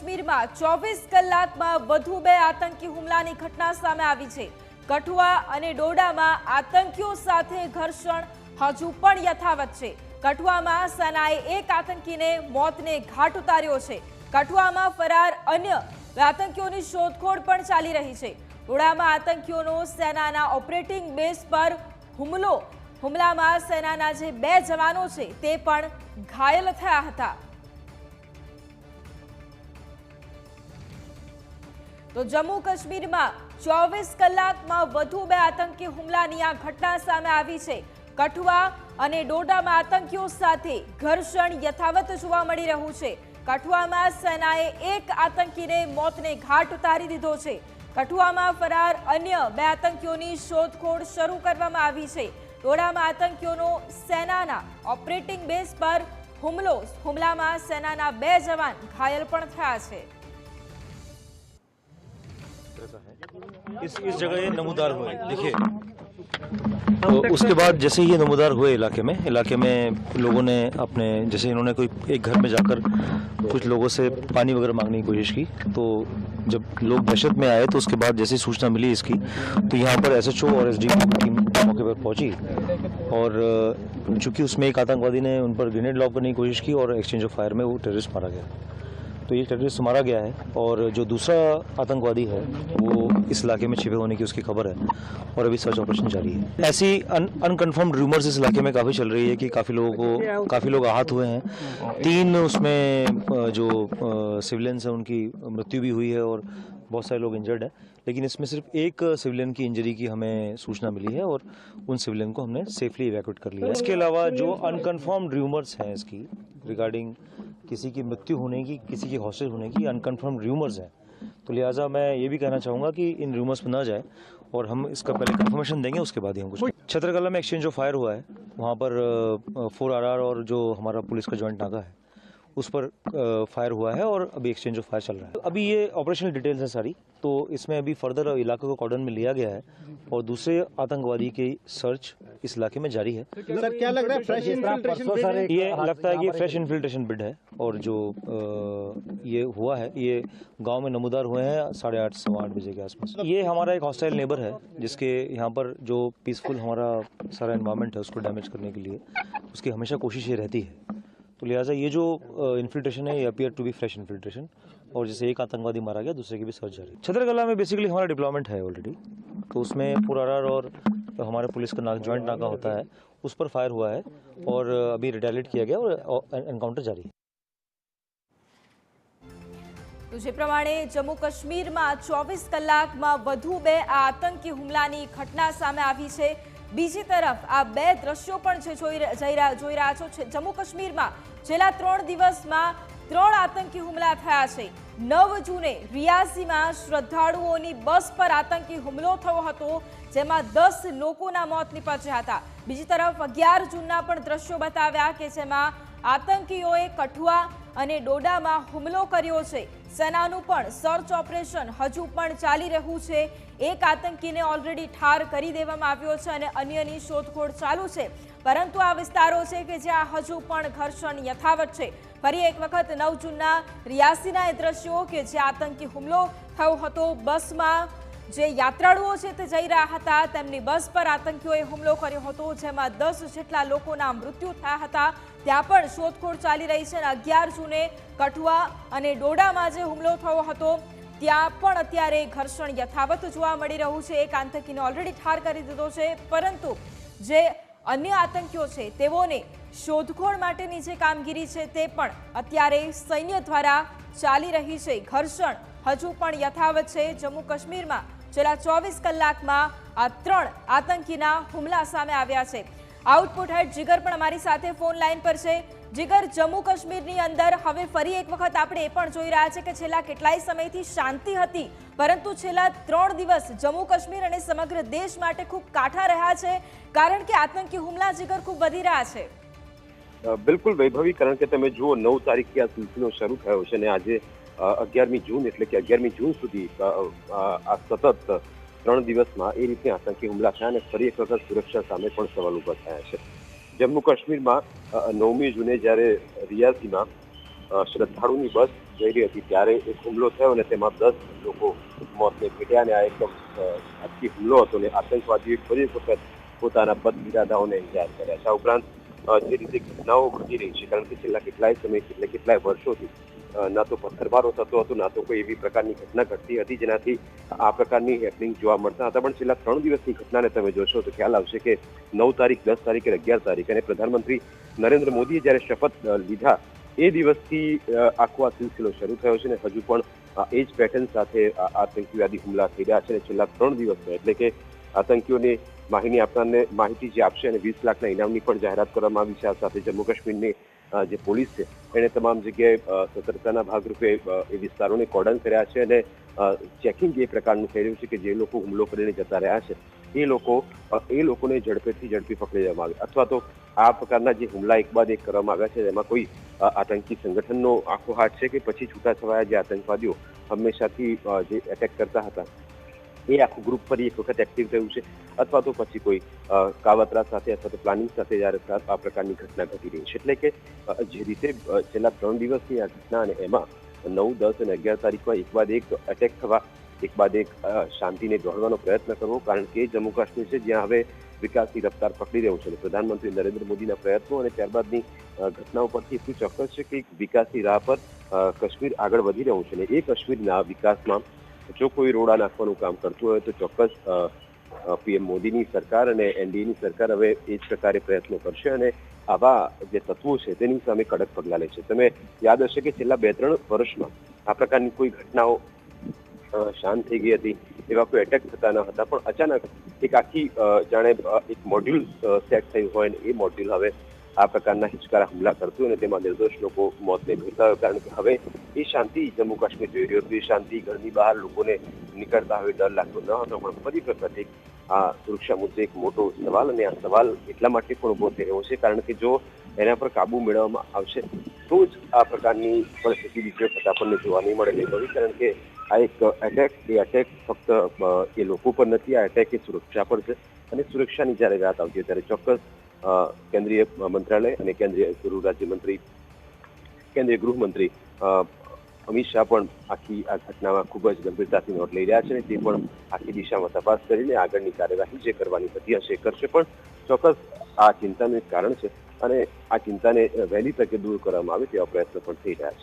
કાશ્મીરમાં 24 કલાકમાં વધુ 2 આતંકી હુમલાની ઘટના સામે આવી છે। કઠુઆ અને ડોડામાં આતંકીઓ સાથે ઘર્ષણ હજુ પણ યથાવત છે। કઠુઆમાં સેનાએ એક આતંકીને મોતને ઘાટ ઉતાર્યો છે। કઠુઆમાં ફરાર અન્ય આતંકીઓની શોધખોળ પણ ચાલી રહી છે। ડોડામાં આતંકીઓનો સેનાના ઓપરેટિંગ બેઝ પર હુમલામાં સેનાના જે 2 જવાનો છે તે પણ ઘાયલ થયા હતા। तो जम्मू कश्मीर में 24 कलाक में વધુ 2 आतंकी હુમલાની આ ઘટના સામે આવી છે। કઠુઆ અને ડોડામાં આતંકીઓ સાથે ઘર્ષણ યથાવત જોવા મળી રહ્યું છે। કઠુઆમાં સેનાએ એક આતંકીને મોતને ઘાટ ઉતારી દીધો છે। કઠુઆમાં ફરાર અન્ય 2 આતંકીઓની શોધખોળ શરૂ કરવામાં આવી છે। ડોડામાં આતંકીઓનો સેનાના ઓપરેટિંગ બેઝ પર હુમલામાં સેનાના 2 જવાન ઘાયલ પણ થયા છે। इस जगह ये नमूदार हुए, देखिए तो उसके बाद जैसे ये नमूदार हुए इलाके में लोगों ने अपने जैसे इन्होंने कोई एक घर में जाकर कुछ लोगों से पानी वगैरह मांगने की कोशिश की। तो जब लोग दहशत में आए तो उसके बाद जैसे सूचना मिली इसकी तो यहाँ पर एसएचओ और एसडीओ की टीम मौके पर पहुंची और चूंकि उसमें एक आतंकवादी ने उन पर ग्रेनेड लॉन्च करने की कोशिश की और एक्सचेंज ऑफ फायर में वो टेररिस्ट मारा गया। तो ये टेररिस्ट मारा गया है और जो दूसरा आतंकवादी है वो इस इलाके में छिपे होने की उसकी खबर है और अभी सर्च ऑपरेशन जारी है। ऐसी अनकन्फर्म्ड रूमर्स इस इलाके में काफ़ी चल रही है कि काफ़ी लोग आहत हुए हैं। 3 उसमें जो सिविलियंस हैं उनकी मृत्यु भी हुई है और बहुत सारे लोग इंजर्ड हैं। लेकिन इसमें सिर्फ एक सिविलियन की इंजरी की हमें सूचना मिली है और उन सिविलियन को हमने सेफली इवैक्यूएट कर लिया है। इसके अलावा जो अनकन्फर्म्ड रूमर्स हैं इसकी रिगार्डिंग किसी की मृत्यु होने की, किसी की हॉस्टेज होने की अनकन्फर्म्ड रूमर्स हैं, तो लिहाजा मैं ये भी कहना चाहूँगा कि इन रूमर्स पर ना जाए और हम इसका पहले कंफर्मेशन देंगे उसके बाद ही हम कुछ। छतरकला में एक्सचेंज ऑफ फायर हुआ है, वहाँ पर 4RR और जो हमारा पुलिस का जॉइंट नाका है उस पर फायर हुआ है और अभी एक्सचेंज ऑफ फायर चल रहा है। अभी ये ऑपरेशनल डिटेल्स है सारी, तो इसमें अभी फर्दर इलाके को कॉर्डन में लिया गया है और दूसरे आतंकवादी की सर्च इस इलाके में जारी है। सर क्या लग रहा है फ्रेश इन्फिल्ट्रेशन? ये लगता है कि फ्रेश इन्फिल्ट्रेशन बिड है और जो ये हुआ है ये गांव में नमूदार हुए हैं 8:30 सवा 8 बजे के आसपास। ये हमारा एक हॉस्टाइल नेबर है जिसके यहाँ पर जो पीसफुल हमारा सारा एनवायरनमेंट है उसको डैमेज करने के लिए उसकी हमेशा कोशिश ये रहती है। तो लिहाजा ये जो इन्फिल्ट्रेशन है ये appear to be fresh infiltration और जैसे एक आतंकवादी मारा गया दूसरे की भी सर्च जारी। छतरकला में बेसिकली हमारा डिप्लॉयमेंट है ऑलरेडी, तो उसमें 4RR और हमारे पुलिस का जॉइंट नाका होता है उस पर फायर हुआ है और अभी रिटेलिएट किया गया और एनकाउंटर जारी है। तो जे प्रमाणे जम्मू कश्मीर में 24 कलाक में વધુ 2 आतंकी હુમલાની ઘટના સામે આવી છે। બીજી તરફ આ 2 દ્રશ્યો પણ જે જોઈ રહ્યા છો, જમ્મુ કાશ્મીરમાં છેલ્લા 3 દિવસમાં 3 આતંકી હુમલા થયા છે। 9 જૂને રિયાસીમાં શ્રદ્ધાળુઓની બસ પર આતંકી હુમલો થયો હતો જેમાં 10 લોકોના મોત નીપજ્યા હતા। બીજી તરફ 11 જૂનના પણ દ્રશ્યો બતાવ્યા કે જેમાં આતંકીઓએ કઠુઆ અને ડોડામાં હુમલો કર્યો છે। સેનાનું પણ સર્ચ ઓપરેશન હજુ પણ ચાલી રહ્યું છે। એક આતંકીને ઓલરેડી ઠાર કરી દેવામાં આવ્યો છે અને અન્યની શોધખોળ ચાલુ છે, પરંતુ આ વિસ્તારો છે કે જ્યાં હજુ પણ ઘર્ષણ યથાવત છે। ફરી એક વખત 9 જૂનના રિયાસીના એ દ્રશ્યો કે જે આતંકી હુમલો થયો હતો, બસમાં જે યાત્રાળુઓ છે તે જઈ રહ્યા હતા તેમની બસ પર આતંકીઓએ હુમલો કર્યો હતો જેમાં 10 જેટલા લોકોના મૃત્યુ થયા હતા। ત્યાં પણ શોધખોળ ચાલી રહી છે। 11 જૂને કઠુઆ અને ડોડામાં જે હુમલો થયો હતો ત્યાં પણ અત્યારે ઘર્ષણ યથાવત જોવા મળી રહ્યું છે। એક આતંકીને ઓલરેડી ઠાર કરી દીધો છે, પરંતુ જે अन्य आतंकीओ छे तेओने शोधखोळ माटेनी जे कामगीरी छे ते पण अत्यारे सैन्य द्वारा चाली रही छे। घर्षण हजू पण यथावत छे। जम्मू काश्मीर में छेल्ला 24 कलाकमां आ 3 आतंकीना हुमला सामे आव्या छे। आउटपुट हेड जिगर पण अमारी साथे फोन लाइन पर छे। जिगर, जम्मू काश्मीरनी अंदर हवे फरी एक वखत आपणे ए पण जोई रह्या छे के छेल्ला केटलाय समयथी शांति हती, परंतु छेल्ला 3 दिवस जम्मू काश्मीर अने समग्र देश माटे खूब काठा रह्या छे, कारण के आतंकी हुमला जिगर खूब वधी रह्या छे। बिल्कुल वैभवी, कारण के तमे जुओ 9 तारीखथी आ सिलसिलो शरू थयो छे अने आजे 11મી जून એટલે કે 11મી जून સુધી આ સતત 3 દિવસમાં એ રીતે આતંકી હુમલા થયા અને ફરી એક વખત સુરક્ષા સામે પણ સવાલ ઉભા થયા છે। જમ્મુ કાશ્મીરમાં 9મી જૂને જ્યારે રિયાસીમાં શ્રદ્ધાળુની બસ જઈ રહી હતી ત્યારે એક હુમલો થયો અને તેમાં 10 લોકો મોતને ભેટ્યા અને આ એક આતંકી હુમલો હતો અને આતંકવાદીઓએ ફરી એક વખત પોતાના બદ ઇરાદાઓને જાહેર કર્યા છે. આ ઉપરાંત જે રીતે ઘટનાઓ ઘટી રહી છે, કારણ કે છેલ્લા કેટલાય સમય કેટલાય વર્ષોથી ના તો પથ્થરમારો થતો હતો, ના તો કોઈ એવી પ્રકારની ઘટના ઘટતી હતી જેનાથી આ પ્રકારની હેપનિંગ જોવા મળતા હતા. પણ છેલ્લા 3 દિવસની ઘટનાને તમે જોશો તો ખ્યાલ આવશે કે 9 તારીખ, 10 તારીખ અને 11 તારીખ અને પ્રધાનમંત્રી નરેન્દ્ર મોદીએ જ્યારે શપથ લીધા એ દિવસથી આખો આ સિલસિલો શરૂ થયો છે અને હજુ પણ એ જ પેટર્ન સાથે આતંકવાદી હુમલા થઈ રહ્યા છે. અને છેલ્લા 3 દિવસમાં એટલે કે આતંકીઓને માહિતી જે આપશે અને 20 લાખના ઇનામની પણ જાહેરાત કરવામાં આવી છે. આ સાથે જમ્મુ કાશ્મીરની જે પોલીસ છે એણે તમામ જગ્યાએ સતર્કતાના ભાગરૂપે એ વિસ્તારોને કોર્ડન કર્યા છે અને ચેકિંગ એ પ્રકારનું થઈ રહ્યું છે કે જે લોકો હુમલો કરીને જતા રહ્યા છે એ લોકોને ઝડપી પકડી લેવામાં આવે, અથવા તો આ પ્રકારના જે હુમલા એક બાદ એક કરવામાં આવ્યા છે એમાં કોઈ આતંકી સંગઠનનો આખો હાથ છે કે પછી છૂટાછવાયા જે આતંકવાદીઓ હંમેશાથી જે એટેક કરતા હતા એ આખું ગ્રુપ ફરી એક વખત એક્ટિવ થયું છે, અથવા તો પછી કોઈ કાવતરા સાથે અથવા તો પ્લાનિંગ સાથે જ્યારે આ પ્રકારની ઘટના ઘટી રહી છે. એટલે કે જે રીતે છેલ્લા 3 દિવસની આ ઘટના અને એમાં 9, 10 અને 11 તારીખમાં એક બાદ એક અટેક થવા, એક બાદ એક શાંતિને દોડવાનો પ્રયત્ન કરવો, કારણ કે જમ્મુ કાશ્મીર છે જ્યાં હવે વિકાસની રફતાર પકડી રહ્યું છે. પ્રધાનમંત્રી નરેન્દ્ર મોદીના પ્રયત્નો અને ત્યારબાદની ઘટનાઓ પરથી એટલું ચોક્કસ છે કે વિકાસની રાહ પર કાશ્મીર આગળ વધી રહ્યું છે. અને એ કાશ્મીરના વિકાસમાં જો કોઈ રોડા નાખવાનું કામ કરતું હોય તો ચોક્કસ પીએમ મોદીની સરકાર અને એનડીએની સરકાર હવે એ જ પ્રકારે પ્રયત્નો કરશે અને આવા જે તત્વો છે તેની સામે કડક પગલાં લેશે. તમે યાદ હશે કે છેલ્લા 2-3 વર્ષમાં આ પ્રકારની કોઈ ઘટનાઓ શાંત થઈ ગઈ હતી, એવા કોઈ એટેક થતા ન હતા, પણ અચાનક એક આખી જાણે એક મોડ્યુલ સેટ થયું હોય અને એ મોડ્યુલ હવે આ પ્રકારના હિચકારા હુમલા કરતું અને તેમાં નિર્દોષ લોકો મોતને ભેટતા હોય. કારણ કે હવે એ શાંતિ જમ્મુ કાશ્મીર જોઈ રહ્યું હતું, એ શાંતિ ઘરની બહાર લોકોને નીકળતા હવે ડર લાગતો ન હતો, પણ ફરી વખત એક આ સુરક્ષા મુદ્દે એક મોટો સવાલ, અને આ સવાલ એટલા માટે પણ ઉભો થઈ રહ્યો છે કારણ કે જો એના પર કાબુ મેળવવામાં આવશે તો જ આ પ્રકારની પરિસ્થિતિ બીજી વખત આપણને જોવા નહીં મળે. કારણ કે આ એક એટેક ફક્ત એ લોકો પર નથી, આ એટેક એ સુરક્ષા પર છે અને સુરક્ષાની જ્યારે વાત આવતી હોય ત્યારે ચોક્કસ કેન્દ્રીય મંત્રાલય અને કેન્દ્રીય ગૃહમંત્રી અમિત શાહ પણ આખી આ ઘટનામાં ખૂબ જ ગંભીરતાથી નોંધ લઈ રહ્યા છે અને તે પણ આખી દિશામાં તપાસ કરીને આગળની કાર્યવાહી જે કરવાની થતી હશે કરશે. પણ ચોક્કસ આ ચિંતાનું એક કારણ છે અને આ ચિંતાને વહેલી તકે દૂર કરવામાં આવે તેવા પ્રયત્નો પણ થઈ રહ્યા છે.